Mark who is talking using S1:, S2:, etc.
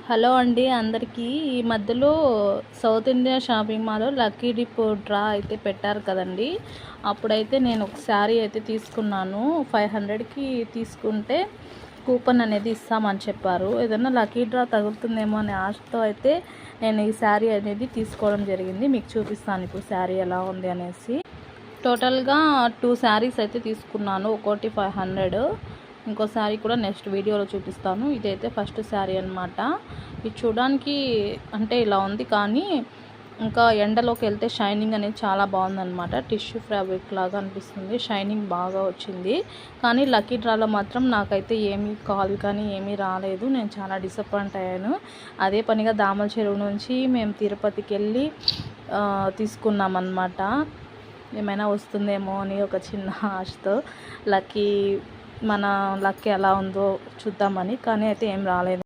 S1: Hello అండి అందరికీ. ఈ మధ్యలో సౌత్ ఇండియా షాపింగ్ మాల్లో లక్కీ డిప్ డ్రా అయితే పెట్టారు కదండి. అప్పుడైతే నేను ఒక శారీ అయితే తీసుకున్నాను. 500కి తీసుకుంటే కూపన్ అనేది ఇస్తామని చెప్పారు. ఏదైనా లక్కీ డ్రా తగులుతుందేమో అనే ఆశతో అయితే నేను ఈ శారీ అనేది తీసుకోవడం జరిగింది. మీకు చూపిస్తాను ఇప్పుడు శారీ ఎలా ఉంది అనేసి. టోటల్గా 2 శారీస్ అయితే తీసుకున్నాను. ఒక్కోటి 500. ఇంకో శారీ కూడా నెక్స్ట్ వీడియోలో చూపిస్తాను. ఇదైతే ఫస్ట్ శారీ అనమాట. ఇది చూడడానికి అంటే ఇలా ఉంది, కానీ ఇంకా ఎండలోకి వెళ్తే షైనింగ్ అనేది చాలా బాగుందన్నమాట. టిష్యూ ఫ్యాబ్రిక్ లాగా అనిపిస్తుంది, షైనింగ్ బాగా వచ్చింది. కానీ లక్కీ డ్రాలో మాత్రం నాకైతే ఏమీ కాల్ కానీ ఏమీ రాలేదు. నేను చాలా డిసప్పాయింట్ అయ్యాను. అదే పనిగా దామల చెరువు నుంచి మేము తిరుపతికి వెళ్ళి తీసుకున్నామన్నమాట. ఏమైనా వస్తుందేమో అని ఒక చిన్న ఆశతో మన లక్ ఎలా ఉందో చూద్దామని. కానీ అయితే ఏం రాలేదు.